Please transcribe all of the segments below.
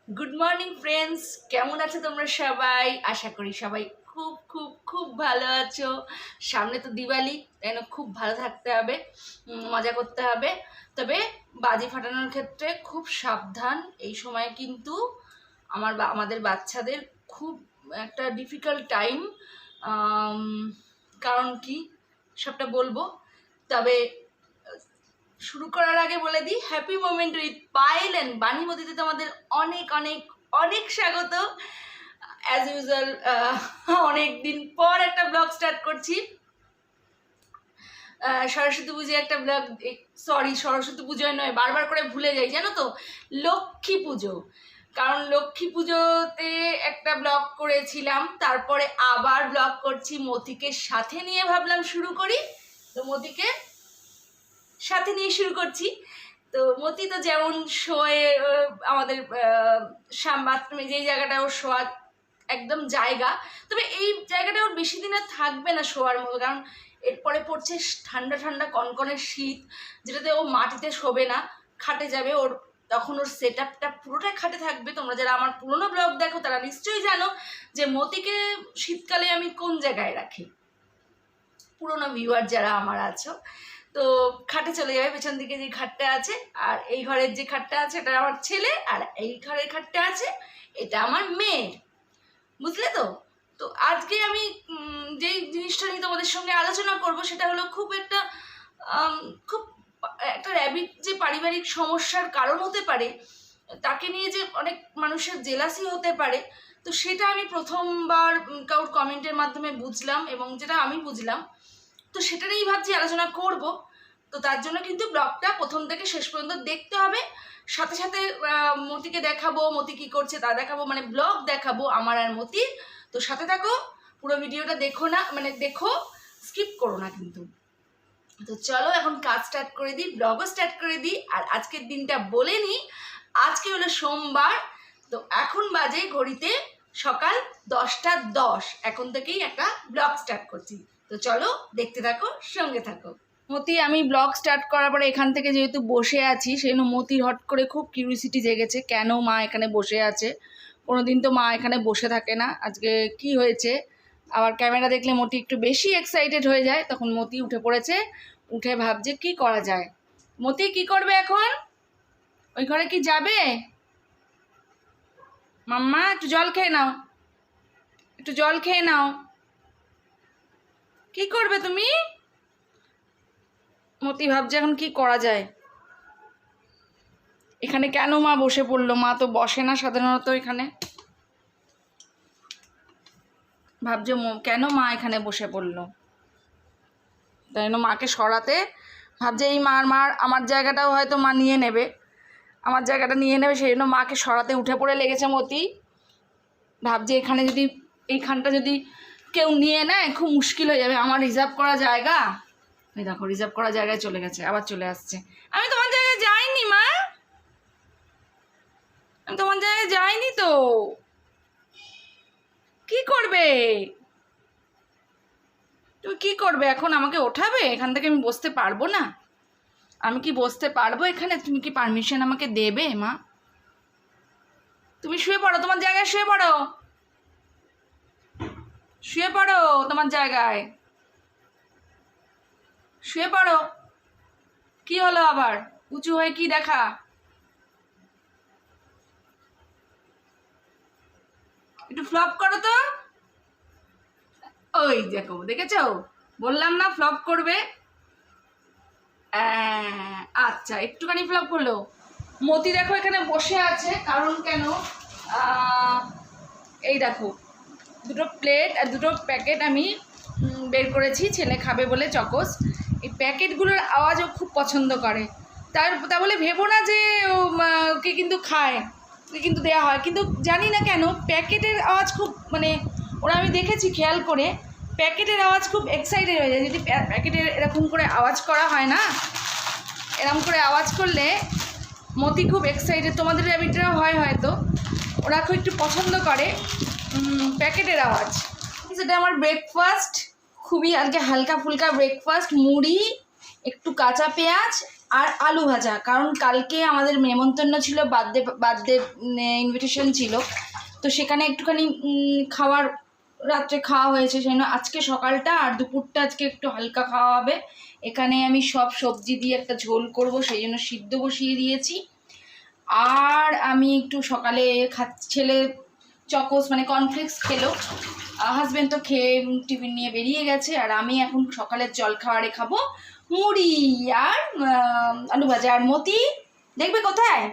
Good morning friends, কেমন আছো তোমরা সবাই? আশা করি সবাই খুব খুব খুব ভালো আছো। সামনে তো দিওয়ালি, তাই না? খুব ভালো থাকতে হবে, মজা করতে হবে। তবে বাজি ফাটানোর ক্ষেত্রে খুব সাবধান। এই সময় কিন্তু আমাদের বাচ্চাদের খুব একটা ডিফিকাল্ট টাইম। কারণ কি, সবটা বলবো। তবে শুরু করার আগে বলে দিই, happy moment with Payel and বাণীমতিতে তোমাদের অনেক অনেক অনেক স্বাগত। অ্যাজ ইউজুয়াল অনেক দিন পর একটা ব্লগ স্টার্ট করছি। সরস্বতী পুজো একটা ব্লগ, সরস্বতী পুজোয় নয়, বারবার করে ভুলে যাই জানো তো, লক্ষ্মী পুজো। কারণ লক্ষ্মী পুজোতে একটা ব্লগ করেছিলাম, তারপরে আবার ব্লগ করছি। মতিকে সাথে নিয়ে ভাবলাম শুরু করি, তো মতিকে সাথে নিয়ে শুরু করছি। তো মতি তো যেমন শোয়ে, আমাদের বাথরুমে যেই জায়গাটা ওর শোয়ার একদম জায়গা, তবে এই জায়গাটা ওর বেশি দিন আর থাকবে না শোয়ার মতো। কারণ এরপরে পড়ছে ঠান্ডা ঠান্ডা কনকনের শীত, যেটাতে ও মাটিতে শোবে না, খাটে যাবে। ওর তখন ওর সেট আপটা পুরোটাই খাটে থাকবে। তোমরা যারা আমার পুরোনো ব্লগ দেখো তারা নিশ্চয়ই জানো যে মতিকে শীতকালে আমি কোন জায়গায় রাখি। পুরোনো ভিউয়ার যারা আমার আছো, তো খাটে চলে যাবে। পেছন দিকে যে খাটটা আছে, আর এই ঘরের যে খাটটা আছে এটা আমার ছেলে, আর এই ঘরের খাটটা আছে এটা আমার মেয়ের। বুঝলে তো? তো আজকে আমি যেই জিনিসটা নিয়ে তোমাদের সঙ্গে আলোচনা করব সেটা হলো খুব একটা খুব একটা র্যাবিট যে পারিবারিক সমস্যার কারণ হতে পারে, তাকে নিয়ে যে অনেক মানুষের জেলাসি হতে পারে। তো সেটা আমি প্রথমবার কারোর কমেন্টের মাধ্যমে বুঝলাম, এবং যেটা আমি বুঝলাম, তো সেটা নিয়েই ভাবছি আলোচনা করব। তো তার জন্য কিন্তু ব্লগটা প্রথম থেকে শেষ পর্যন্ত দেখতে হবে। সাথে সাথে মতিকে দেখাবো, মতি কী করছে তা দেখাবো, মানে ব্লগ দেখাবো আমার আর মতির। তো সাথে থাকো, পুরো ভিডিওটা দেখো না, মানে দেখো, স্কিপ করো না কিন্তু। তো চলো এখন কাজ স্টার্ট করে দিই, ব্লগও স্টার্ট করে দিই। আর আজকের দিনটা বলে নিই, আজকে হলো সোমবার। তো এখন বাজে ঘড়িতে সকাল 10টা 10, এখন থেকেই একটা ব্লগ স্টার্ট করছি। তো চলো দেখতে থাকো, সঙ্গে থাকো। মতি, আমি ব্লগ স্টার্ট করার পরে এখান থেকে যেহেতু বসে আছি, সেই জন্য মতির হট করে খুব কিউরিসিটি জেগেছে, কেন মা এখানে বসে আছে। কোনোদিন তো মা এখানে বসে থাকে না, আজকে কি হয়েছে। আবার ক্যামেরা দেখলে মতি একটু বেশি এক্সাইটেড হয়ে যায়, তখন মতি উঠে পড়েছে, উঠে ভাবছে কি করা যায়। মতি কি করবে এখন? ওই ঘরে কি যাবে? মাম্মা একটু জল খেয়ে নাও, একটু জল খেয়ে নাও। কি করবে তুমি? মতি ভাবছে এখন কি করা যায়। এখানে কেন মা বসে পড়লো? মা তো বসে না সাধারণত এখানে। ভাবছে কেন মা এখানে বসে পড়লো, তাই জন্য মাকে সরাতে ভাবছে এই মার আমার জায়গাটাও হয়তো মা নিয়ে নেবে, আমার জায়গাটা নিয়ে নেবে, সেই জন্য মাকে সরাতে উঠে পড়ে লেগেছে মতি। ভাবছে এখানে যদি, এইখানটা যদি কেউ নিয়ে নেয় খুব মুশকিল হয়ে যাবে, আমার রিজার্ভ করা জায়গা। এই দেখো রিজার্ভ করা জায়গায় চলে গেছে, আবার চলে আসছে। আমি তোমার জায়গায় যাইনি মা, আমি তোমার জায়গায় যাইনি তো। কি করবে তুমি? কি করবে এখন? আমাকে ওঠাবে? এখান থেকে আমি বসতে পারবো না? আমি কি বসতে পারবো এখানে? তুমি কি পারমিশন আমাকে দেবে মা? তুমি শুয়ে পড়ো, তোমার জায়গায় শুয়ে পড়ো, শুয়ে পড়ো তোমার জায়গায়, শুয়ে পড়ো। কি হলো আবার? উঁচু হয়ে কি দেখা? একটু ফ্লপ করো তো। ওই দেখো, দেখেছো? বললাম না ফ্লপ করবে। আচ্ছা, একটুখানি ফ্লপ করলো। মতি দেখো এখানে বসে আছে, কারণ কেন, এই দেখো দুটো প্লেট আর দুটো প্যাকেট আমি বের করেছি, ছেলে খাবে বলে চকোস। এই প্যাকেটগুলোর আওয়াজও খুব পছন্দ করে। তা বলে ভেবো না যে ওকে কিন্তু খায়, ওকে কিন্তু দেওয়া হয়, কিন্তু জানি না কেন প্যাকেটের আওয়াজ খুব, মানে ওরা, আমি দেখেছি খেয়াল করে, প্যাকেটের আওয়াজ খুব এক্সাইটেড হয়ে যায়। যদি প্যাকেটের এরকম করে আওয়াজ করা হয় না, এরকম করে আওয়াজ করলে মতি খুব এক্সাইটেড, তোমাদের র্যাবিটরাও হয় হয়তো, ওরা খুব একটু পছন্দ করে প্যাকেটের আওয়াজ। সেটা আমার ব্রেকফাস্ট, খুবই আজকে হালকা ফুলকা ব্রেকফাস্ট, মুড়ি, একটু কাঁচা পেঁয়াজ আর আলু ভাজা, কারণ কালকে আমাদের নেমন্তন্ন ছিল, বার্থডে ইনভিটেশন ছিল, তো সেখানে একটুখানি খাওয়ার রাত্রে খাওয়া হয়েছে, সেই জন্য আজকে সকালটা আর দুপুরটা আজকে একটু হালকা খাওয়া হবে। এখানে আমি সব সবজি দিয়ে একটা ঝোল করব, সেই জন্য সিদ্ধ বসিয়ে দিয়েছি। আর আমি একটু সকালে ছেলে চকোস মানে কর্নফ্লেক্স খেলো, হাজব্যান্ড তো খেয়ে টিফিন নিয়ে বেরিয়ে গেছে, আর আমি এখন সকালের জল খাওয়ারে খাবো মুড়ি আর আলু ভাজা। আর মতি দেখবে কোথায়,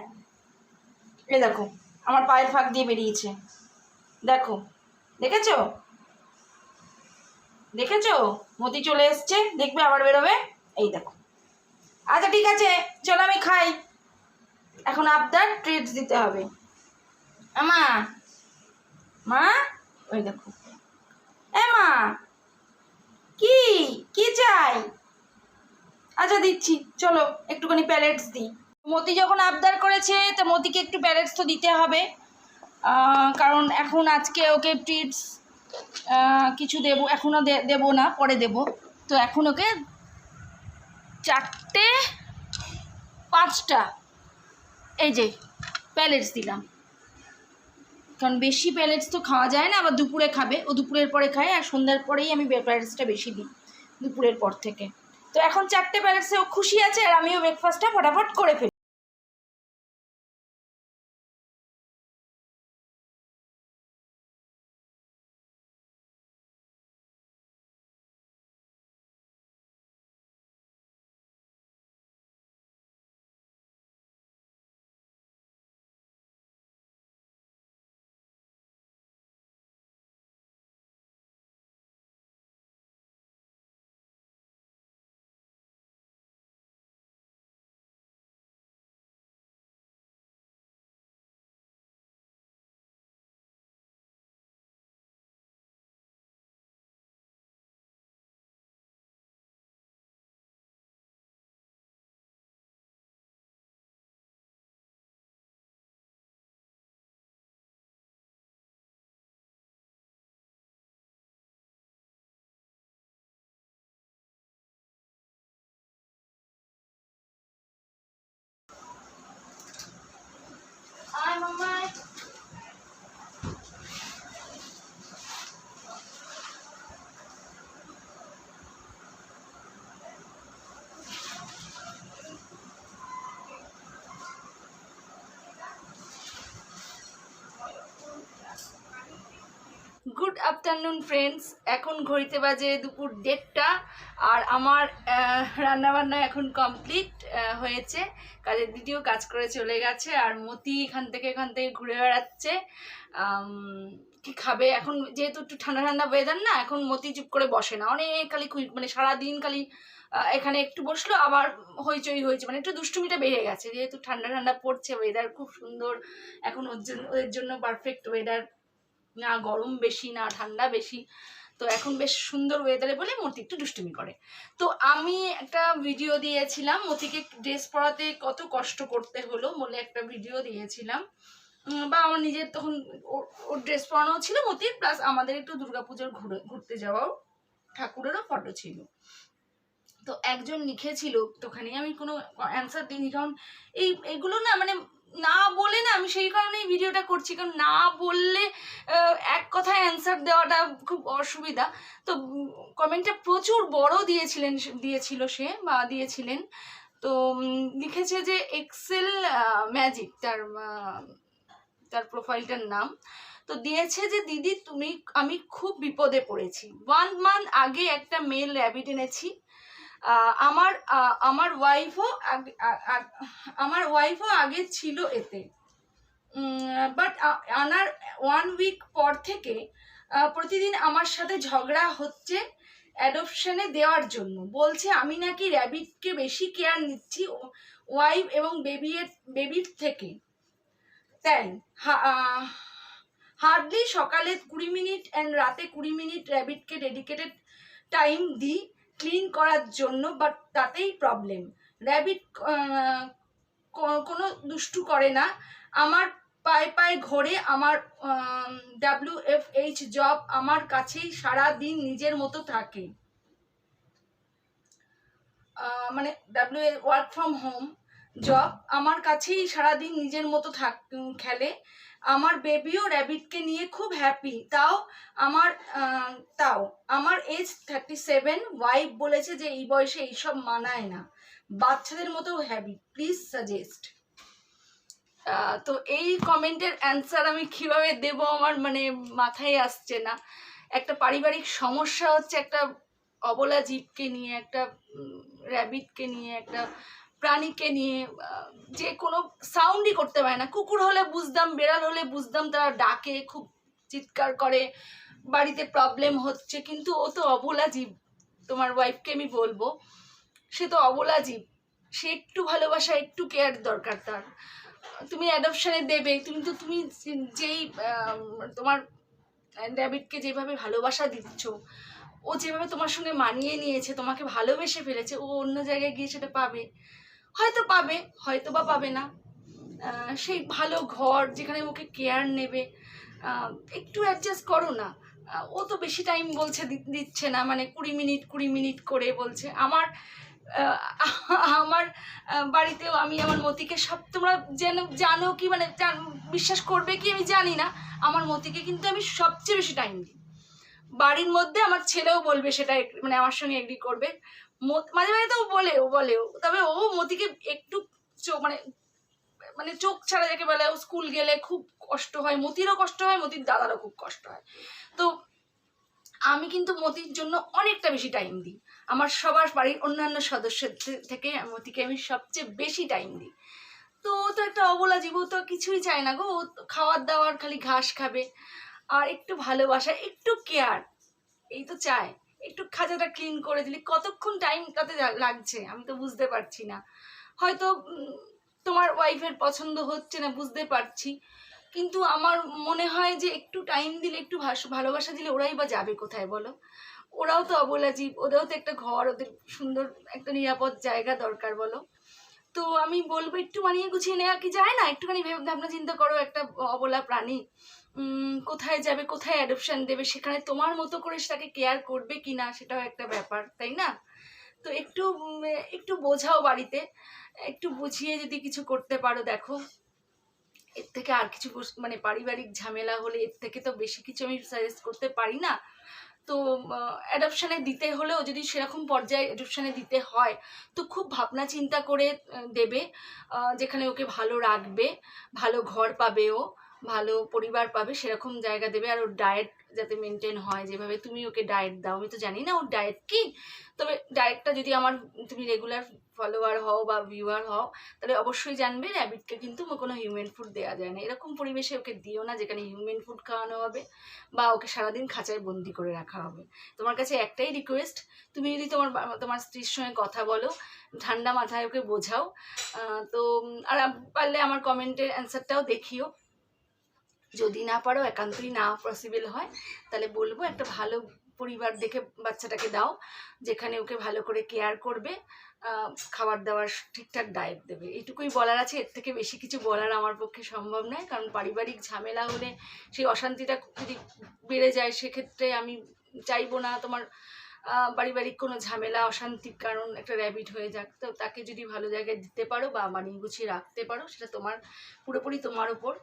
এ দেখো আমার পায়ের ফাঁক দিয়ে বেরিয়েছে, দেখো, দেখেছো দেখেছো, মতি চলে এসছে, দেখবে আবার বেরোবে, এই দেখো। আচ্ছা ঠিক আছে, চলো আমি খাই, এখন আবদার ট্রিটস দিতে হবে। মা, মা, ওই দেখো, এ মা, কি কি চাই? আচ্ছা দিচ্ছি, চলো একটুখানি প্যালেটস দিই। মতি যখন আবদার করেছে তো মতিকে একটু প্যালেটস তো দিতে হবে, কারণ এখন আজকে ওকে ট্রিটস কিছু দেবো, এখনও দেবো না, পরে দেবো। তো এখন ওকে 4টে 5টা এই যে প্যালেটস দিলাম, কারণ বেশি প্যালেটস তো খাওয়া যায় না, আবার দুপুরে খাবে, ও দুপুরের পরে খায়, আর সন্ধ্যার পরেই আমি প্যালেটসটা বেশি দিই দুপুরের পর থেকে। তো এখন 4টে প্যালেটসে ও খুশি আছে, আর আমিও ব্রেকফাস্টটা ফটাফট করে ফেলি। গুড আফটারনুন ফ্রেন্ডস, এখন ঘড়িতে বাজে দুপুর 1:30, আর আমার রান্নাবান্না এখন কমপ্লিট হয়েছে, কাজের দিদিও কাজ করে চলে গেছে, আর মতি এখান থেকে ঘুরে বেড়াচ্ছে। কি খাবে এখন, যেহেতু একটু ঠান্ডা ঠান্ডা ওয়েদার না, এখন মতি চুপ করে বসে না, অনেক খালি মানে সারাদিন খালি এখানে একটু বসলো, আবার হইচই হয়েছে, মানে একটু দুষ্টুমিটা বেড়ে গেছে, যেহেতু ঠান্ডা ঠান্ডা পড়ছে, ওয়েদার খুব সুন্দর এখন, ওদের জন্য পারফেক্ট ওয়েদার, না গরম বেশি না ঠান্ডা বেশি, তো এখন বেশ সুন্দর ওয়েদারে বলে মতি একটু দুষ্টুমি করে। তো আমি একটা ভিডিও দিয়েছিলাম মতিকে ড্রেস পরাতে কত কষ্ট করতে হলো বলে, একটা ভিডিও দিয়েছিলাম, বা আমার নিজের তখন ওর ড্রেস পরানো ছিল মতির, প্লাস আমাদের একটু দুর্গাপুজোর ঘুরতে যাওয়াও, ঠাকুরেরও ফটো ছিল। তো একজন লিখেছিল, তোখানে আমি কোনো অ্যান্সার দিইনি, কারণ এইগুলো না মানে না বলে না, আমি সেই কারণেই ভিডিওটা করছি, কারণ না বললে এক কথায় অ্যান্সার দেওয়াটা খুব অসুবিধা। তো কমেন্টটা প্রচুর বড় দিয়েছিল সে বা দিয়েছিলেন, তো লিখেছে যে এক্সেল ম্যাজিক তার প্রোফাইলটার নাম, তো দিয়েছে যে দিদি আমি খুব বিপদে পড়েছি, 1 মান্থ আগে একটা মেল র্যাবিট এনেছি, আমার ওয়াইফও আগে ছিল এতে, বাট আনার 1 উইক পর থেকে প্রতিদিন আমার সাথে ঝগড়া হচ্ছে অ্যাডপশনে দেওয়ার জন্য, বলছে আমি নাকি র্যাবিটকে বেশি কেয়ার নিচ্ছি ওয়াইফ এবং বেবির থেকে, তাই হার্ডলি সকালে 20 মিনিট অ্যান্ড রাতে 20 মিনিট র্যাবিটকে ডেডিকেটেড টাইম দিই ক্লিন করার জন্য, বাট তাতেই প্রবলেম, র্যাবিট কোনো দুষ্টু করে না, আমার পায়ে ঘোরে, আমার WFH জব আমার কাছেই সারা দিন নিজের মতো থাকে, মানে ওয়ার্ক ফ্রম হোম জব, আমার কাছেই সারাদিন নিজের মতো খেলে। আমার বেবিও র্যাবিটকে নিয়ে খুব হ্যাপি। তাও আমার এজ 37, ওয়াইফ বলেছে যে এই বয়সে এইসব মানায় না, বাচ্চাদের মতো হ্যাবি, প্লিজ সাজেস্ট। তো এই কমেন্টের অ্যান্সার আমি কিভাবে দেব আমার মানে মাথায় আসছে না। একটা পারিবারিক সমস্যা হচ্ছে, একটা অবলা জীবকে নিয়ে, একটা র্যাবিটকে নিয়ে, একটা প্রাণীকে নিয়ে, যে কোনো সাউন্ডই করতে পারে না। কুকুর হলে বুঝতাম, বেড়াল হলে বুঝতাম, তারা ডাকে, খুব চিৎকার করে, বাড়িতে প্রবলেম হচ্ছে, কিন্তু ও তো অবলা জীব। তোমার ওয়াইফকে আমি বলবো, সে তো অবলা জীব, সে একটু ভালোবাসা, একটু কেয়ার দরকার তার। তুমি অ্যাডপশানে দেবে, তুমি যেই তোমার র্যাবিটকে যেভাবে ভালোবাসা দিচ্ছ, ও যেভাবে তোমার সঙ্গে মানিয়ে নিয়েছে, তোমাকে ভালোবেসে ফেলেছে, ও অন্য জায়গায় গিয়ে সেটা পাবে, হয়তো পাবে, হয়তো বা পাবে না। সেই ভালো ঘর যেখানে ওকে কেয়ার নেবে, একটু অ্যাডজাস্ট করো না। ও তো বেশি টাইম বলছে দিচ্ছে না, মানে 20 মিনিট করে বলছে। আমার বাড়িতেও আমি আমার মতিকে সব, তোমরা জানো কি, মানে বিশ্বাস করবে কি আমি জানি না, আমার মতিকে কিন্তু আমি সবচেয়ে বেশি টাইম দিই বাড়ির মধ্যে। আমার ছেলেও বলবে সেটা, মানে আমার সঙ্গে এগ্রি করবে। মাঝে মাঝে তো বলেও, তবে ও মতিকে একটু মানে মানে চোখ ছাড়া যাকে বলে, ও স্কুল গেলে খুব কষ্ট হয়, মতিরও কষ্ট হয়, মতির দাদারও খুব কষ্ট হয়। তো আমি কিন্তু মতির জন্য অনেকটা বেশি টাইম দিই, আমার সবার বাড়ির অন্যান্য সদস্যের থেকে মতিকে আমি সবচেয়ে বেশি টাইম দিই। তো ও তো একটা অবলা জীব, তো কিছুই চায় না গো, ও খাওয়ার দাওয়ার খালি ঘাস খাবে, আর একটু ভালোবাসা, একটু কেয়ার, এই তো চায়। একটু খাঁচাটা ক্লিন করে দিলে কতক্ষণ টাইম তাতে লাগছে আমি তো বুঝতে পারছি না। হয়তো তোমার ওয়াইফের পছন্দ হচ্ছে না, বুঝতে পারছি, কিন্তু আমার মনে হয় যে একটু টাইম দিলে, একটু ভালোবাসা দিলে ওরাই বা যাবে কোথায় বলো? ওরাও তো অবলা জীব, ওদেরও তো একটা ঘর, ওদের সুন্দর একটা নিরাপদ জায়গা দরকার বলো? তো আমি বলবো একটু মানিয়ে গুছিয়ে নেওয়া কি যায় না? একটুখানি ভাবনা চিন্তা করো, একটা অবলা প্রাণী কোথায় যাবে, কোথায় অ্যাডপশন দেবে, সেখানে তোমার মতো করে সেটাকে কেয়ার করবে কি না, সেটাও একটা ব্যাপার, তাই না? তো একটু বোঝাও বাড়িতে, একটু বুঝিয়ে যদি কিছু করতে পারো। দেখো, এর থেকে আর কিছু মানে পারিবারিক ঝামেলা হলে এর থেকে তো বেশি কিছু আমি সাজেস্ট করতে পারি না। তো অ্যাডপশানে দিতে হলেও যদি সেরকম পর্যায়ে অ্যাডপশানে দিতে হয়, তো খুব ভাবনা চিন্তা করে দেবে, যেখানে ওকে ভালো রাখবে, ভালো ঘর পাবে, ও ভালো পরিবার পাবে, সেরকম জায়গা দেবে। আর ওর ডায়েট যাতে মেনটেন হয়, যেভাবে তুমি ওকে ডায়েট দাও, আমি তো জানি না ওর ডায়েট কি, তবে ডায়েটটা যদি তুমি রেগুলার ফলোয়ার হও বা ভিউয়ার হও, তাহলে অবশ্যই জানবে র্যাবিটকে কিন্তু কোনো হিউম্যান ফুড দেওয়া যায় না। এরকম পরিবেশে ওকে দিও না যেখানে হিউম্যান ফুড খাওয়ানো হবে বা ওকে সারাদিন খাঁচায় বন্দি করে রাখা হবে। তোমার কাছে একটাই রিকোয়েস্ট, তুমি যদি তোমার স্ত্রীর সঙ্গে কথা বলো, ঠান্ডা মাথায় ওকে বোঝাও। তো আর পারলে আমার কমেন্টের অ্যান্সারটাও দেখিও। যদি না পারো, একান্তই না পসিবল হয়, তাহলে বলবো একটা ভালো পরিবার দেখে বাচ্চাটাকে দাও, যেখানে ওকে ভালো করে কেয়ার করবে, খাবার দাবার ঠিকঠাক ডায়েট দেবে। এইটুকুই বলার আছে, এর থেকে বেশি কিছু বলার আমার পক্ষে সম্ভব নয়। কারণ পারিবারিক ঝামেলা হলে সেই অশান্তিটা যদি বেড়ে যায়, সেক্ষেত্রে আমি চাইবো না তোমার পারিবারিক কোনো ঝামেলা, অশান্তির কারণ একটা র্যাবিট হয়ে যাক। তো তাকে যদি ভালো জায়গায় দিতে পারো বা মানিয়ে গুছিয়ে রাখতে পারো, সেটা তোমার পুরোপুরি তোমার উপর।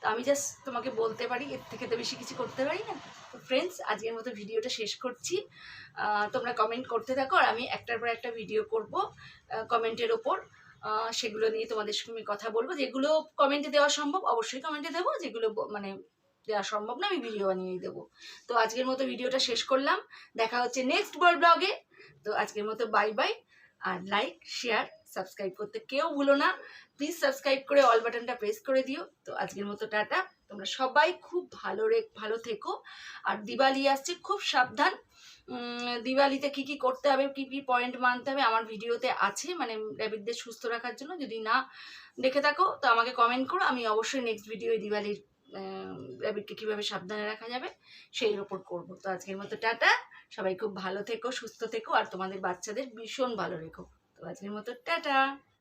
তো আমি জাস্ট তোমাকে বলতে পারি, এর থেকে তো বেশি কিছু করতে পারি না। তো ফ্রেন্ডস, আজকের মতো ভিডিওটা শেষ করছি। তোমরা কমেন্ট করতে থাকো, আর আমি একটার পর একটা ভিডিও করব কমেন্টের ওপর। সেগুলো নিয়ে তোমাদের সঙ্গে কথা বলবো। যেগুলো কমেন্টে দেওয়া সম্ভব অবশ্যই কমেন্টে দেবো, যেগুলো মানে দেওয়া সম্ভব না আমি ভিডিও বানিয়েই দেবো। তো আজকের মতো ভিডিওটা শেষ করলাম, দেখা হচ্ছে নেক্সট ব্লগে। তো আজকের মতো বাই বাই, আর লাইক, শেয়ার, সাবস্ক্রাইব করতে কেউ ভুলো না, প্লিজ সাবস্ক্রাইব করে অল বাটনটা প্রেস করে দিও। তো আজকের মতো টাটা, তোমরা সবাই খুব ভালো থেকো। আর দিওয়ালি আসছে, খুব সাবধান। দিওয়ালিতে কী কী করতে হবে, কী কী পয়েন্ট মানতে হবে আমার ভিডিওতে আছে, মানে র্যাবিটদের সুস্থ রাখার জন্য। যদি না দেখে থাকো তো আমাকে কমেন্ট করো, আমি অবশ্যই নেক্সট ভিডিওয় দিওয়ালির র্যাবিটকে কীভাবে সাবধানে রাখা যাবে সেই ওপর করবো। তো আজকের মতো টাটা, সবাই খুব ভালো থেকো, সুস্থ থেকো, আর তোমাদের বাচ্চাদের ভীষণ ভালো রেখো। তো আজকের মতো টাটা।